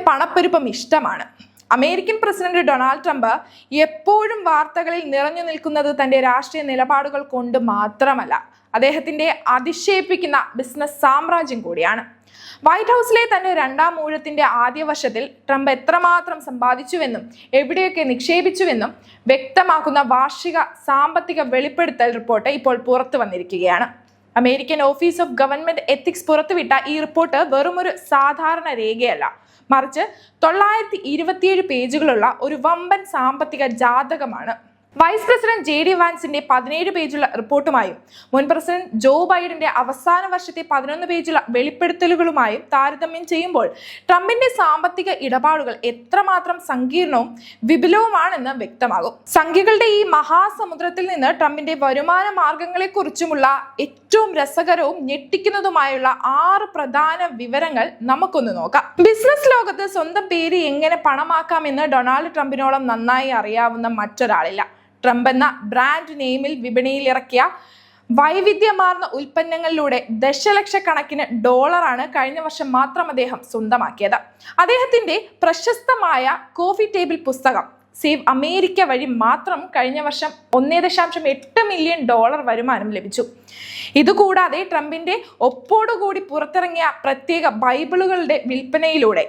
പണപ്പെരുപ്പം ഇഷ്ടമാണ്. American president Donald Trump എപ്പോഴും വാർത്തകളിൽ നിറഞ്ഞു നിൽക്കുന്നത് തന്റെ രാഷ്ട്രീയ നിലപാടുകൾ കൊണ്ട് മാത്രമല്ല, അദ്ദേഹത്തിന്റെ അതിശയിപ്പിക്കുന്ന ബിസിനസ് സാമ്രാജ്യം കൂടിയാണ്. വൈറ്റ് ഹൗസിലെ തന്റെ രണ്ടാം ഊഴത്തിന്റെ ആദ്യ വർഷത്തിൽ ട്രംപ് എത്രമാത്രം സമ്പാദിച്ചുവെന്നും എവിടെയൊക്കെ നിക്ഷേപിച്ചുവെന്നും വ്യക്തമാക്കുന്ന വാർഷിക സാമ്പത്തിക വെളിപ്പെടുത്തൽ റിപ്പോർട്ട് ഇപ്പോൾ പുറത്തു വന്നിരിക്കുകയാണ്. American office of government ethics പുറത്തുവിട്ട ഈ റിപ്പോർട്ട് വെറുമൊരു സാധാരണ രേഖയല്ല, മറിച്ച് 927 പേജുകളുള്ള ഒരു വമ്പൻ സാമ്പത്തിക ജാതകമാണ്. വൈസ് പ്രസിഡന്റ് JD വാൻസിന്റെ 17 പേജുള്ള റിപ്പോർട്ടുമായും മുൻ പ്രസിഡന്റ് ജോ ബൈഡന്റെ അവസാന വർഷത്തെ 11 പേജുള്ള വെളിപ്പെടുത്തലുകളുമായും താരതമ്യം ചെയ്യുമ്പോൾ ട്രംപിന്റെ സാമ്പത്തിക ഇടപാടുകൾ എത്രമാത്രം സങ്കീർണവും വിപുലവുമാണെന്ന് വ്യക്തമാകും. സംഖ്യകളുടെ ഈ മഹാസമുദ്രത്തിൽ നിന്ന് ട്രംപിന്റെ വരുമാന മാർഗങ്ങളെക്കുറിച്ചുമുള്ള ഏറ്റവും രസകരവും ഞെട്ടിക്കുന്നതുമായുള്ള 6 പ്രധാന വിവരങ്ങൾ നമുക്കൊന്ന് നോക്കാം. ബിസിനസ് ലോകത്ത് സ്വന്തം പേര് എങ്ങനെ പണമാക്കാമെന്ന് ഡൊണാൾഡ് ട്രംപിനോളം നന്നായി അറിയാവുന്ന മറ്റൊരാളില്ല. ട്രംപ് എന്ന ബ്രാൻഡ് നെയിമിൽ വിപണിയിൽ ഇറക്കിയ വൈവിധ്യമാർന്ന ഉൽപ്പന്നങ്ങളിലൂടെ ദശലക്ഷക്കണക്കിന് ഡോളറാണ് കഴിഞ്ഞ വർഷം മാത്രം അദ്ദേഹം സ്വന്തമാക്കിയത്. അദ്ദേഹത്തിന്റെ പ്രശസ്തമായ കോഫി ടേബിൾ പുസ്തകം സേവ് അമേരിക്ക വഴി മാത്രം കഴിഞ്ഞ വർഷം 1.8 മില്യൺ ഡോളർ വരുമാനം ലഭിച്ചു. ഇതുകൂടാതെ ട്രംപിന്റെ ഒപ്പോടുകൂടി പുറത്തിറങ്ങിയ പ്രത്യേക ബൈബിളുകളുടെ വിൽപ്പനയിലൂടെ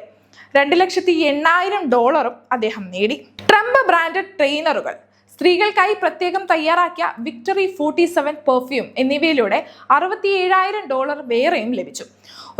2,80,000 ഡോളറും അദ്ദേഹം നേടി. ട്രംപ് ബ്രാൻഡഡ് ട്രെയിനറുകൾ, സ്ത്രീകൾക്കായി പ്രത്യേകം തയ്യാറാക്കിയ വിക്ടറി 47 പെർഫ്യൂം എന്നിവയിലൂടെ 67,000 ഡോളർ വേറെയും ലഭിച്ചു.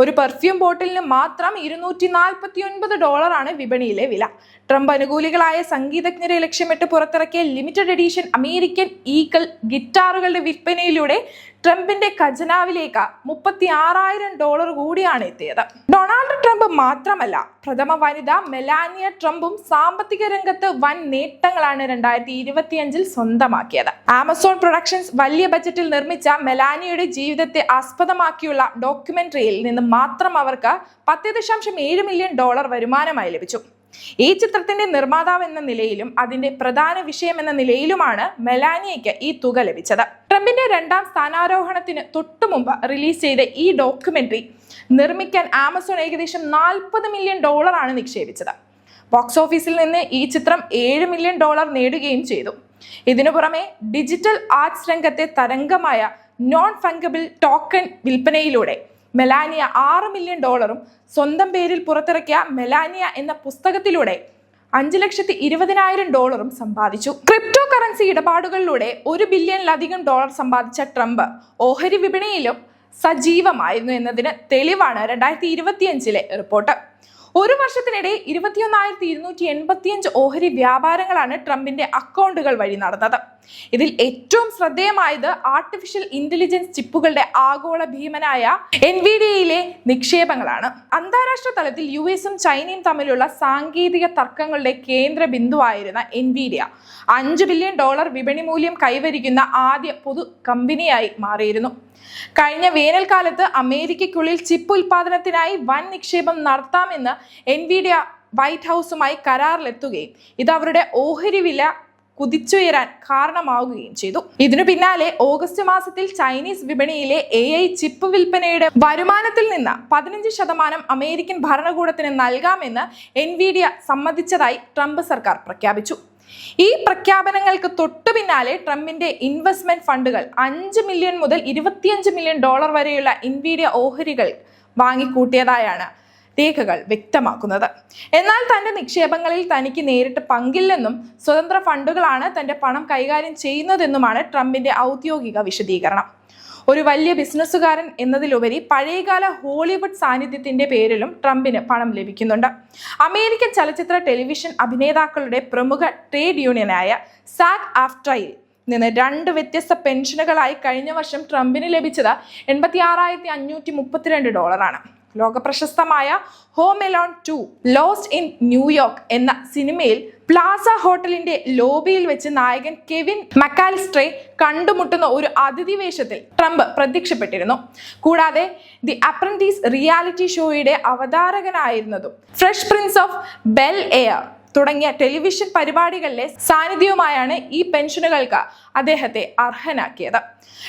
ഒരു പെർഫ്യൂം ബോട്ടിലിന് മാത്രം $249 വിപണിയിലെ വില. ട്രംപ് അനുകൂലികളായ സംഗീതജ്ഞരെ ലക്ഷ്യമിട്ട് പുറത്തിറക്കിയ ലിമിറ്റഡ് എഡിഷൻ അമേരിക്കൻ ഈഗിൾ ഗിറ്റാറുകളുടെ വിൽപ്പനയിലൂടെ ട്രംപിന്റെ ഖജനാവിലേക്ക് $36,000 കൂടിയാണ് എത്തിയത്. ഡൊണാൾഡ് ട്രംപ് മാത്രമല്ല, പ്രഥമ വനിത മെലാനിയ ട്രംപും സാമ്പത്തിക രംഗത്ത് വൻ നേട്ടങ്ങളാണ് 2025 സ്വന്തമാക്കിയത്. ആമസോൺ പ്രൊഡക്ഷൻസ് വലിയ ബജറ്റിൽ നിർമ്മിച്ച മെലാനിയയുടെ ജീവിതത്തെ ആസ്പദമാക്കിയുള്ള ഡോക്യുമെന്ററിയിൽ നിന്ന് മാത്രം അവർക്ക് $10.7 മില്യൺ വരുമാനമായി ലഭിച്ചു. ഈ ചിത്രത്തിന്റെ നിർമ്മാതാവ് എന്ന നിലയിലും അതിന്റെ പ്രധാന വിഷയം എന്ന നിലയിലുമാണ് മെലാനിയയ്ക്ക് ഈ തുക ലഭിച്ചത്. ട്രംപിന്റെ രണ്ടാം സ്ഥാനാരോഹണത്തിന് തൊട്ടുമുമ്പ് റിലീസ് ചെയ്ത ഈ ഡോക്യുമെന്ററി നിർമ്മിക്കാൻ ആമസോൺ ഏകദേശം $40 മില്യൺ നിക്ഷേപിച്ചത്. ബോക്സ് ഓഫീസിൽ നിന്ന് ഈ ചിത്രം $7 മില്യൺ നേടുകയും ചെയ്തു. ഇതിനു പുറമെ ഡിജിറ്റൽ ആർട്സ് രംഗത്തെ തരംഗമായ നോൺ ഫംഗബിൾ ടോക്കൺ വിൽപ്പനയിലൂടെ മെലാനിയ $6 മില്യൺ സ്വന്തം പേരിൽ പുറത്തിറക്കിയ മെലാനിയ എന്ന പുസ്തകത്തിലൂടെ $5,20,000 സമ്പാദിച്ചു. ക്രിപ്റ്റോ കറൻസി ഇടപാടുകളിലൂടെ $1 ബില്യണിലധികം സമ്പാദിച്ച ട്രംപ് ഓഹരി വിപണിയിലും സജീവമായിരുന്നു എന്നതിന് തെളിവാണ് 2025 റിപ്പോർട്ട്. ഒരു വർഷത്തിനിടെ 21,285 ഓഹരി വ്യാപാരങ്ങളാണ് ട്രംപിന്റെ അക്കൗണ്ടുകൾ വഴി നടന്നത്. ഇതിൽ ഏറ്റവും ശ്രദ്ധേയമായത് ആർട്ടിഫിഷ്യൽ ഇന്റലിജൻസ് ചിപ്പുകളുടെ ആഗോള ഭീമനായ എൻവിഡിയയിലെ നിക്ഷേപങ്ങളാണ്. അന്താരാഷ്ട്ര തലത്തിൽ US-ഉം ചൈനയും തമ്മിലുള്ള സാങ്കേതിക തർക്കങ്ങളുടെ കേന്ദ്ര ബിന്ദുവായിരുന്ന എൻവിഡിയ $5 ബില്യൺ വിപണി മൂല്യം കൈവരിക്കുന്ന ആദ്യ പൊതു കമ്പനിയായി മാറിയിരുന്നു. കഴിഞ്ഞ വേനൽക്കാലത്ത് അമേരിക്കയ്ക്കുള്ളിൽ ചിപ്പ് ഉൽപാദനത്തിനായി വൻ നിക്ഷേപം നടത്താമെന്ന് എൻവിഡിയ വൈറ്റ് ഹൗസുമായി കരാറിലെത്തുകയും ഇത് അവരുടെ ഓഹരി വില കുതിച്ചുയരാൻ കാരണമാവുകയും ചെയ്തു. ഇതിനു പിന്നാലെ ഓഗസ്റ്റ് മാസത്തിൽ ചൈനീസ് വിപണിയിലെ AI ചിപ്പ് വിൽപ്പനയുടെ വരുമാനത്തിൽ നിന്ന് 15% അമേരിക്കൻ ഭരണകൂടത്തിന് നൽകാമെന്ന് എൻവിഡിയ സമ്മതിച്ചതായി ട്രംപ് സർക്കാർ പ്രഖ്യാപിച്ചു. ഈ പ്രഖ്യാപനങ്ങൾക്ക് തൊട്ടു പിന്നാലെ ട്രംപിന്റെ ഇൻവെസ്റ്റ്മെന്റ് ഫണ്ടുകൾ $5 മില്യൺ മുതൽ $25 മില്യൺ വരെയുള്ള എൻവിഡിയ ഓഹരികൾ വാങ്ങിക്കൂട്ടിയതായാണ് രേഖകൾ വ്യക്തമാക്കുന്നത്. എന്നാൽ തന്റെ നിക്ഷേപങ്ങളിൽ തനിക്ക് നേരിട്ട് പങ്കില്ലെന്നും സ്വതന്ത്ര ഫണ്ടുകളാണ് തന്റെ പണം കൈകാര്യം ചെയ്യുന്നതെന്നുമാണ് ട്രംപിന്റെ ഔദ്യോഗിക വിശദീകരണം. ഒരു വലിയ ബിസിനസ്സുകാരൻ എന്നതിലുപരി പഴയകാല ഹോളിവുഡ് സാന്നിധ്യത്തിന്റെ പേരിലും ട്രംപിന് പണം ലഭിക്കുന്നുണ്ട്. അമേരിക്കൻ ചലച്ചിത്ര ടെലിവിഷൻ അഭിനേതാക്കളുടെ പ്രമുഖ ട്രേഡ് യൂണിയനായ സാഗ് ആഫ്ട്രയിൽ നിന്ന് 2 വ്യത്യസ്ത പെൻഷനുകളായി കഴിഞ്ഞ വർഷം ട്രംപിന് ലഭിച്ചത് $86,532. ലോകപ്രശസ്തമായ home alone 2 lost in New York എന്ന സിനിമയിൽ പ്ലാസ ഹോട്ടലിന്റെ ലോബിയിൽ വെച്ച് നായകൻ കെവിൻ മക്കാലിസ്റ്ററെ കണ്ടുമുട്ടുന്ന ഒരു അതിഥി വേഷത്തിൽ ട്രംപ് പ്രത്യക്ഷപ്പെട്ടിരുന്നു. കൂടാതെ ദി അപ്രന്റീസ് റിയാലിറ്റി ഷോയുടെ അവതാരകനായിരുന്നതും Fresh Prince of Bel Air തുടങ്ങിയ ടെലിവിഷൻ പരിപാടികളിലെ സാന്നിധ്യവുമായാണ് ഈ പെൻഷനുകൾക്ക് അദ്ദേഹത്തെ അർഹനാക്കിയത്.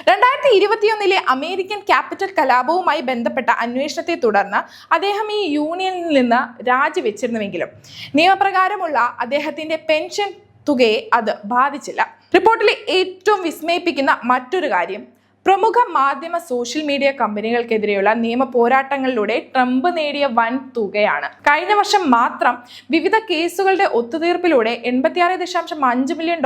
2021 അമേരിക്കൻ ക്യാപിറ്റൽ കലാപവുമായി ബന്ധപ്പെട്ട അന്വേഷണത്തെ തുടർന്ന് അദ്ദേഹം ഈ യൂണിയനിൽ നിന്ന് രാജിവെച്ചിരുന്നുവെങ്കിലും നിയമപ്രകാരമുള്ള അദ്ദേഹത്തിന്റെ പെൻഷൻ തുകയെ അത് ബാധിച്ചില്ല. റിപ്പോർട്ടിലെ ഏറ്റവും വിസ്മയിപ്പിക്കുന്ന മറ്റൊരു കാര്യം, പ്രമുഖ മാധ്യമ സോഷ്യൽ മീഡിയ കമ്പനികൾക്കെതിരെയുള്ള നിയമ പോരാട്ടങ്ങളിലൂടെ ട്രംപ് നേടിയ വൻ തുകയാണ്. കഴിഞ്ഞ വർഷം മാത്രം വിവിധ കേസുകളുടെ ഒത്തുതീർപ്പിലൂടെ $86.5 മില്യൺ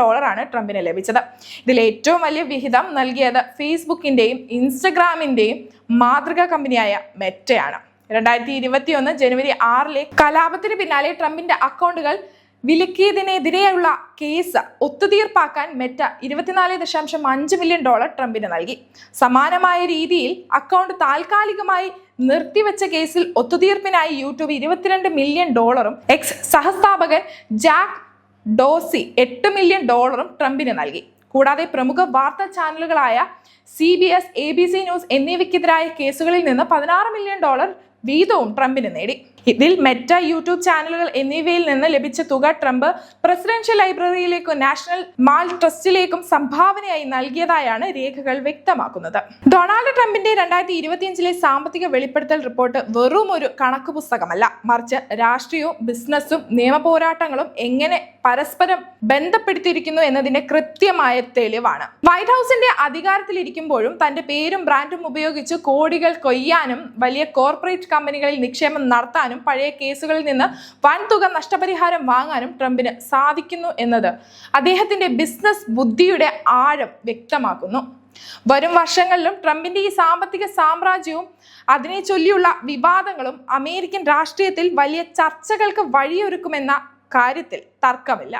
ട്രംപിന് ലഭിച്ചത്. ഇതിൽ ഏറ്റവും വലിയ വിഹിതം നൽകിയത് ഫേസ്ബുക്കിന്റെയും ഇൻസ്റ്റഗ്രാമിന്റെയും മാതൃകാ കമ്പനിയായ മെറ്റയാണ്. 2021 ജനുവരി 6 കലാപത്തിന് പിന്നാലെ ട്രംപിന്റെ അക്കൗണ്ടുകൾ വിലക്കിയതിനെതിരെയുള്ള കേസ് ഒത്തുതീർപ്പാക്കാൻ മെറ്റ $24.5 മില്യൺ ട്രംപിന് നൽകി. സമാനമായ രീതിയിൽ അക്കൗണ്ട് താൽക്കാലികമായി നിർത്തിവെച്ച കേസിൽ ഒത്തുതീർപ്പിനായി യൂട്യൂബ് $22 മില്യൺ എക്സ് സഹസ്ഥാപകൻ ജാക്ക് ഡോസി $8 മില്യൺ ട്രംപിന് നൽകി. കൂടാതെ പ്രമുഖ വാർത്താ ചാനലുകളായ CBS, ABC ന്യൂസ് എന്നിവയ്ക്കെതിരായ കേസുകളിൽ നിന്ന് $16 മില്യൺ വീതവും ട്രംപിന് നേടി. ഇതിൽ മെറ്റ, യൂട്യൂബ് ചാനലുകൾ എന്നിവയിൽ നിന്ന് ലഭിച്ച തുക ട്രംപ് പ്രസിഡൻഷ്യൽ ലൈബ്രറിയിലേക്കും നാഷണൽ മാൾ ട്രസ്റ്റിലേക്കും സംഭാവനയായി നൽകിയതായാണ് രേഖകൾ വ്യക്തമാക്കുന്നത്. ഡൊണാൾഡ് ട്രംപിന്റെ 2025 സാമ്പത്തിക വെളിപ്പെടുത്തൽ റിപ്പോർട്ട് വെറും ഒരു കണക്ക് പുസ്തകമല്ല, മറിച്ച് രാഷ്ട്രീയവും ബിസിനസ്സും നിയമപോരാട്ടങ്ങളും എങ്ങനെ പരസ്പരം ബന്ധപ്പെടുത്തിയിരിക്കുന്നു എന്നതിന്റെ കൃത്യമായ തെളിവാണ്. വൈറ്റ് ഹൗസിന്റെ അധികാരത്തിലിരിക്കുമ്പോഴും തന്റെ പേരും ബ്രാൻഡും ഉപയോഗിച്ച് കോടികൾ കൊയ്യാനും വലിയ കോർപ്പറേറ്റ് കമ്പനികളിൽ നിക്ഷേപം നടത്താനും പഴയ കേസുകളിൽ നിന്ന് വൻതുക നഷ്ടപരിഹാരം വാങ്ങാനും ട്രംപിന് സാധിക്കുന്നു എന്നത് അദ്ദേഹത്തിന്റെ ബിസിനസ് ബുദ്ധിയുടെ ആഴം വ്യക്തമാക്കുന്നു. വരും വർഷങ്ങളിലും ട്രംപിന്റെ ഈ സാമ്പത്തിക സാമ്രാജ്യവും അതിനെ ചൊല്ലിയുള്ള വിവാദങ്ങളും അമേരിക്കൻ രാഷ്ട്രീയത്തിൽ വലിയ ചർച്ചകൾക്ക് വഴിയൊരുക്കുമെന്ന കാര്യത്തിൽ തർക്കമില്ല.